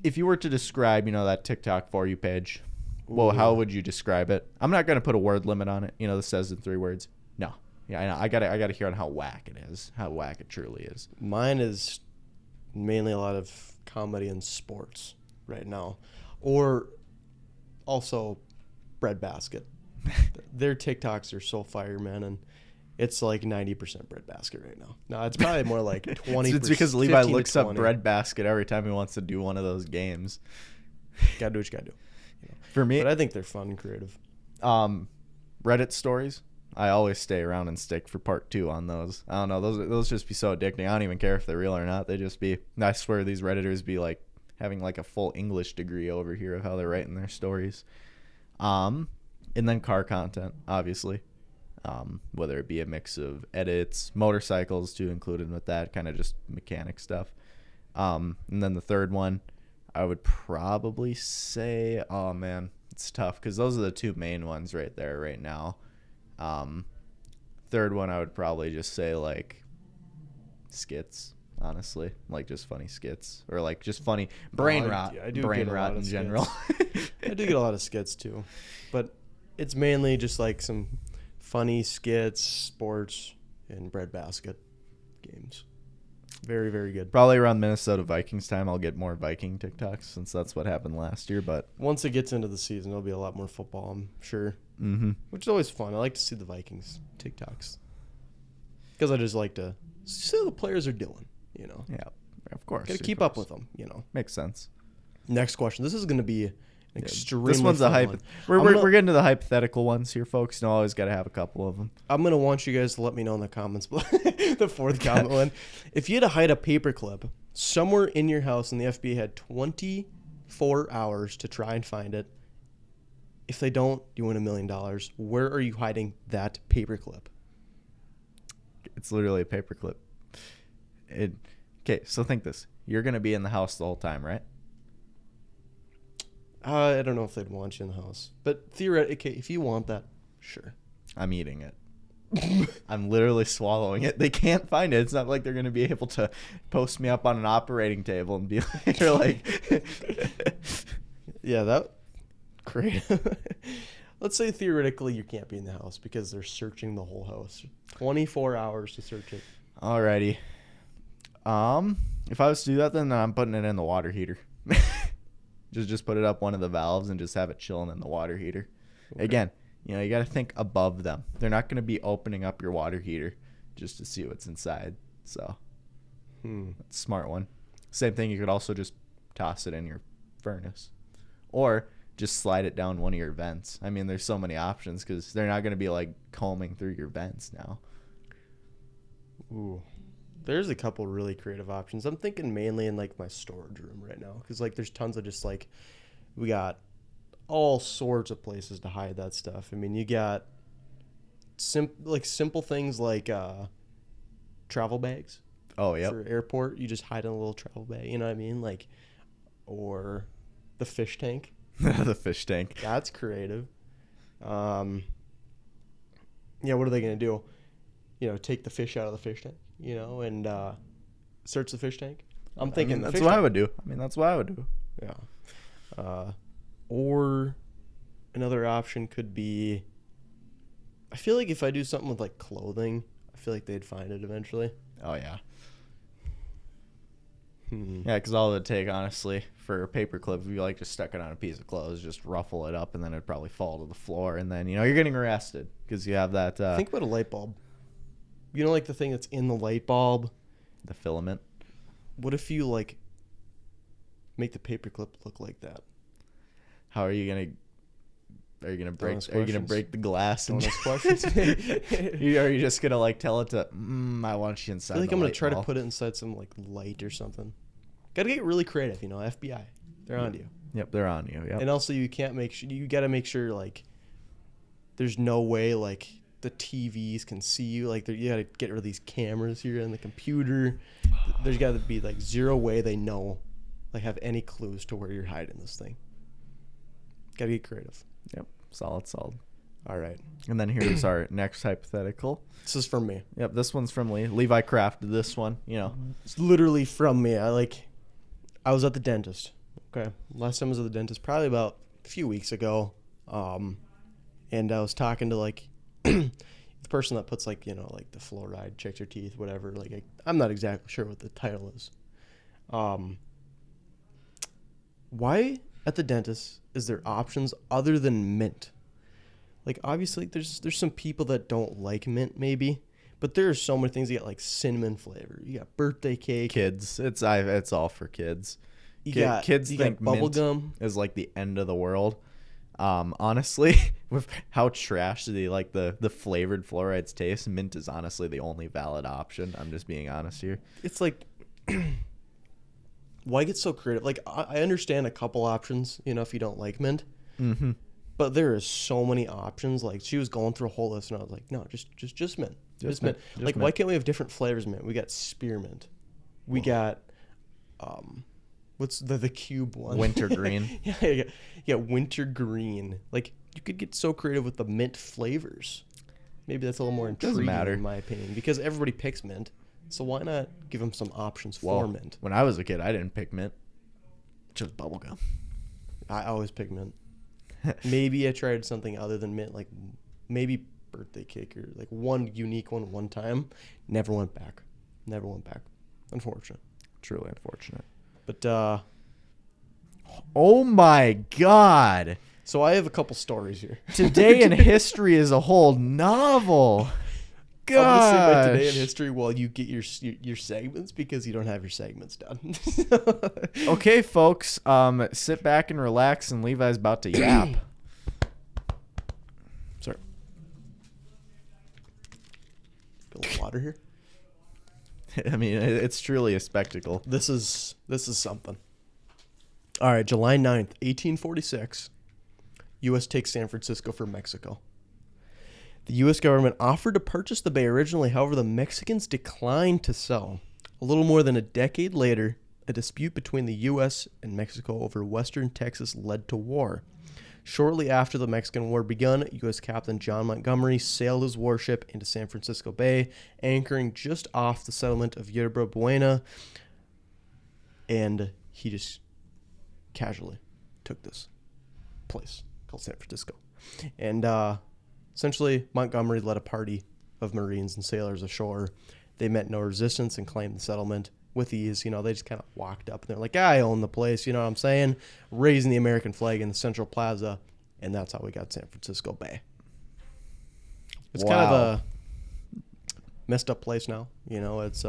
if you were to describe, that TikTok For You page, well, how would you describe it? I'm not going to put a word limit on it. This says in 3 words. No. Yeah, I know. I gotta hear on how whack it is, how whack it truly is. Mine is mainly a lot of comedy and sports right now. Or also Breadbasket. Their TikToks are so fire, man, and it's like 90% Breadbasket right now. No, it's probably more like 20%. It's because Levi looks up Breadbasket every time he wants to do one of those games. Gotta do what you gotta do. For me, but I think they're fun and creative. Reddit stories, I always stay around and stick for part 2 on those. I don't know, those just be so addicting. I don't even care if they're real or not. They just be. I swear these Redditors be like having like a full English degree over here of how they're writing their stories. And then car content, obviously. Whether it be a mix of edits, motorcycles too included with that, kind of just mechanic stuff. And then the third one, I would probably say, oh man, it's tough because those are the 2 main ones right there right now. Third one, I would probably just say like skits, honestly, like just funny skits or like just funny brain rot in general. I do get a lot of skits too, but it's mainly just like some funny skits, sports, and breadbasket games. Very, very good. Probably around Minnesota Vikings time, I'll get more Viking TikToks since that's what happened last year. But once it gets into the season, there'll be a lot more football, I'm sure. Mm-hmm. Which is always fun. I like to see the Vikings TikToks because I just like to see what the players are doing, you know. Yeah, of course. Got to keep up with them, you know. Makes sense. Next question. This is going to be an extremely This one's a fun one. We're getting to the hypothetical ones here, folks. You know, always got to have a couple of them. I'm going to want you guys to let me know in the comments below. The fourth comment one. If you had to hide a paperclip somewhere in your house and the FBI had 24 hours to try and find it, if they don't, you win $1 million. Where are you hiding that paperclip? It's literally a paperclip. Okay, so think this. You're going to be in the house the whole time, right? I don't know if they'd want you in the house. But theoretically, if you want that, sure. I'm eating it. I'm literally swallowing it. They can't find it. It's not like they're going to be able to post me up on an operating table and be like, yeah, that creative. Let's say theoretically you can't be in the house because they're searching the whole house. 24 hours to search it. Alrighty. If I was to do that, then I'm putting it in the water heater. Just put it up one of the valves and just have it chilling in the water heater. Okay. Again, you know, you got to think above them. They're not going to be opening up your water heater just to see what's inside. So that's a smart one. Same thing, you could also just toss it in your furnace or just slide it down one of your vents. I mean, there's so many options because they're not going to be like combing through your vents now. Ooh. There's a couple really creative options. I'm thinking mainly in like my storage room right now because like there's tons of just like we got all sorts of places to hide that stuff. I mean, you got simple things like travel bags. Oh yeah. For airport, you just hide in a little travel bag. You know what I mean? Like, or the fish tank. The fish tank. That's creative. Yeah. What are they gonna do? You know, take the fish out of the fish tank. You know, and search the fish tank. I'm thinking that's what I would do. I mean, that's what I would do. Yeah. Or another option could be, I feel like if I do something with like clothing, I feel like they'd find it eventually. Oh yeah. Yeah, because all it would take, honestly, for a paperclip, if you like just stuck it on a piece of clothes, just ruffle it up, and then it'd probably fall to the floor, and then, you know, you're getting arrested because you have that. Think about a light bulb. You know, like the thing that's in the light bulb? The filament. What if you, like, make the paperclip look like that? How are you gonna break the glass? Don't ask questions. Are you just gonna like tell it to? I want you inside. I feel like the I'm gonna light try bulb. to put it inside some like light or something. Gotta get really creative, you know. FBI, they're on you. Yep, they're on you. Yep. And also, you gotta make sure like there's no way like the TVs can see you. Like you gotta get rid of these cameras here in the computer. There's gotta be like zero way they know, like have any clues to where you're hiding this thing. Gotta get creative. Yep. Solid. All right. And then here's our next hypothetical. This is from me. Yep, this one's from Lee. Levi crafted this one, you know. It's literally from me. I was at the dentist. Okay. Last time I was at the dentist, probably about a few weeks ago. And I was talking to like the person that puts like, you know, like the fluoride, checks your teeth, whatever. Like I'm not exactly sure what the title is. Why at the dentist is there options other than mint? Like obviously there's some people that don't like mint maybe, but there are so many things. You got like cinnamon flavor. You got birthday cake. Kids, it's all for kids. Kids think bubble mint gum is like the end of the world. Honestly, with how trash the flavored fluorides taste, mint is honestly the only valid option. I'm just being honest here. It's like, why get so creative? Like I understand a couple options, you know, if you don't like mint. Mm-hmm. But there is so many options. Like she was going through a whole list, and I was like, no, just mint. Just mint. Like why can't we have different flavors of mint? We got spearmint. We got what's the cube one? Wintergreen. yeah, wintergreen. Like you could get so creative with the mint flavors. Maybe that's a little more intriguing, in my opinion, because everybody picks mint. So why not give them some options for mint? When I was a kid, I didn't pick mint. Just bubblegum. I always pick mint. Maybe I tried something other than mint, like maybe birthday cake or like one unique one time. Never went back. Unfortunate. Truly unfortunate. But oh my God. so I have a couple stories here. Today in history is a whole novel. I'm gonna say my Gosh. today in history while you get your segments because you don't have your segments done. Okay, folks, sit back and relax, and Levi's about to yap. Sorry. Got a little water here. I mean, it's truly a spectacle. This is something. All right, July 9th, 1846. U.S. takes San Francisco from Mexico. The U.S. government offered to purchase the bay originally, however, the Mexicans declined to sell. A little more than a decade later, a dispute between the U.S. and Mexico over western Texas led to war. Shortly after the Mexican War begun, U.S. Captain John Montgomery sailed his warship into San Francisco Bay, anchoring just off the settlement of Yerba Buena, and he just casually took this place called San Francisco. And essentially, Montgomery led a party of Marines and sailors ashore. They met no resistance and claimed the settlement with ease. You know, they just kind of walked up and they're like, I own the place, you know what I'm saying? Raising the American flag in the Central Plaza, and that's how we got San Francisco Bay. It's kind of a messed up place now. You know, it's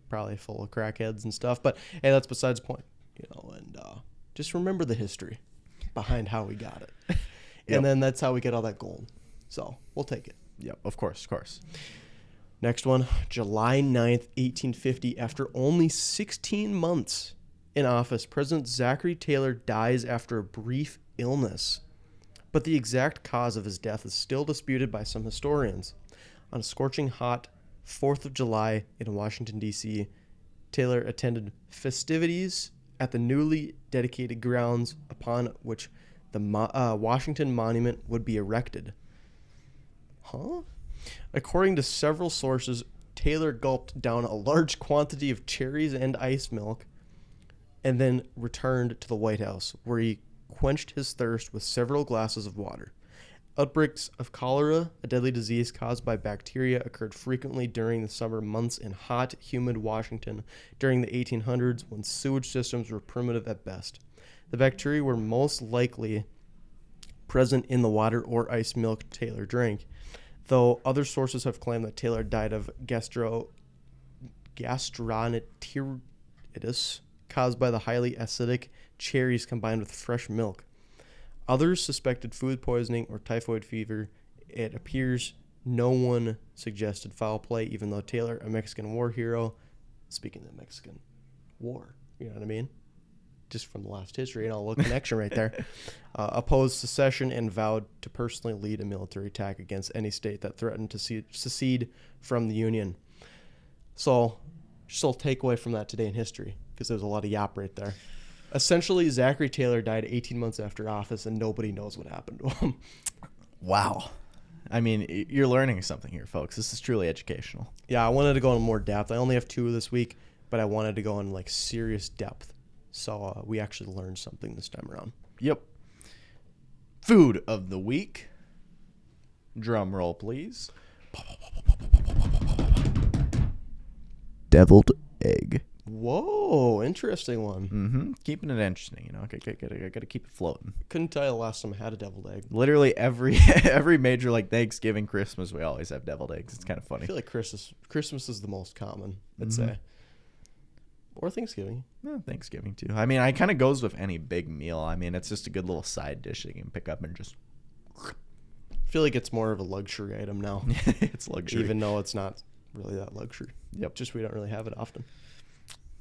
probably full of crackheads and stuff, but hey, that's besides the point. You know, and just remember the history behind how we got it. Yep. And then that's how we get all that gold. So we'll take it. Yep, of course. Next one, July 9th, 1850. After only 16 months in office, President Zachary Taylor dies after a brief illness. But the exact cause of his death is still disputed by some historians. On a scorching hot 4th of July in Washington, D.C., Taylor attended festivities at the newly dedicated grounds upon which the Washington Monument would be erected. Huh? According to several sources, Taylor gulped down a large quantity of cherries and ice milk and then returned to the White House, where he quenched his thirst with several glasses of water. Outbreaks of cholera, a deadly disease caused by bacteria, occurred frequently during the summer months in hot, humid Washington during the 1800s when sewage systems were primitive at best. The bacteria were most likely present in the water or ice milk Taylor drank, though other sources have claimed that Taylor died of gastroenteritis caused by the highly acidic cherries combined with fresh milk. Others suspected food poisoning or typhoid fever. It appears no one suggested foul play, even though Taylor, a Mexican war hero, speaking of the Mexican War, you know what I mean? Just from the last history, and a little connection right there, opposed secession and vowed to personally lead a military attack against any state that threatened to secede from the Union. So, just a little takeaway from that today in history, because there's a lot of yap right there. Essentially, Zachary Taylor died 18 months after office, and nobody knows what happened to him. Wow. I mean, you're learning something here, folks. This is truly educational. Yeah, I wanted to go in more depth. I only have 2 this week, but I wanted to go in like serious depth. So we actually learned something this time around. Yep. Food of the week. Drum roll, please. Deviled egg. Whoa, interesting one. Mm-hmm. Keeping it interesting, you know. I gotta keep it floating. Couldn't tell you the last time I had a deviled egg. Literally every major like Thanksgiving, Christmas, we always have deviled eggs. It's kind of funny. I feel like Christmas is the most common, I'd say. Or Thanksgiving. Yeah, Thanksgiving too. I mean, I kind of goes with any big meal. I mean, it's just a good little side dish that you can pick up and just. I feel like it's more of a luxury item now. It's luxury, even though it's not really that luxury. Yep. Just we don't really have it often.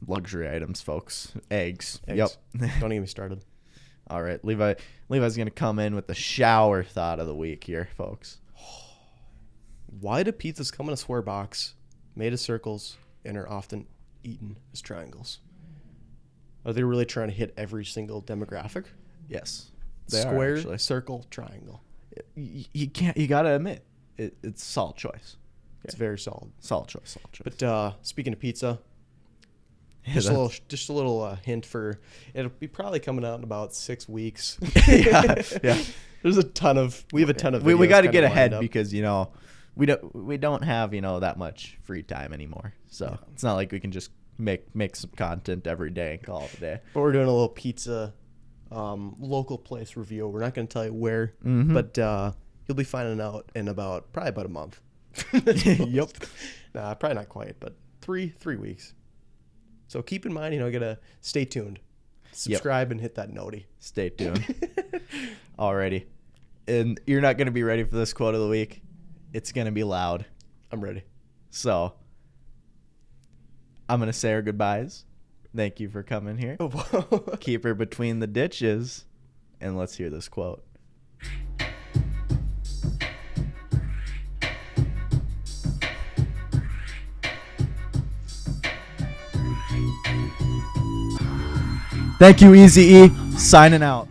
Luxury items, folks. Eggs. Eggs. Yep. Don't get me started. All right, Levi's gonna come in with the shower thought of the week here, folks. Why do pizzas come in a square box made of circles and are often eaten as triangles? Are they really trying to hit every single demographic? Yes. Square, circle, triangle. You can't. You gotta admit, it's a solid choice. It's very solid. Solid choice. But speaking of pizza, Yeah, just a little hint for it'll be probably coming out in about 6 weeks. yeah. There's a ton of we have a ton of we videos got to kinda get lined ahead up. because we don't have that much free time anymore. So it's not like we can just make some content every day and call it a day. But we're doing a little pizza local place review. We're not going to tell you where, Mhm. but you'll be finding out in probably about a month. Yep. Nah, probably not quite, but 3 weeks. So keep in mind, gotta stay tuned. Subscribe and hit that noti. Stay tuned. Alrighty. And you're not going to be ready for this quote of the week. It's going to be loud. I'm ready. So I'm going to say our goodbyes. Thank you for coming here. Keep her between the ditches. And let's hear this quote. Thank you, Easy E. Signing out.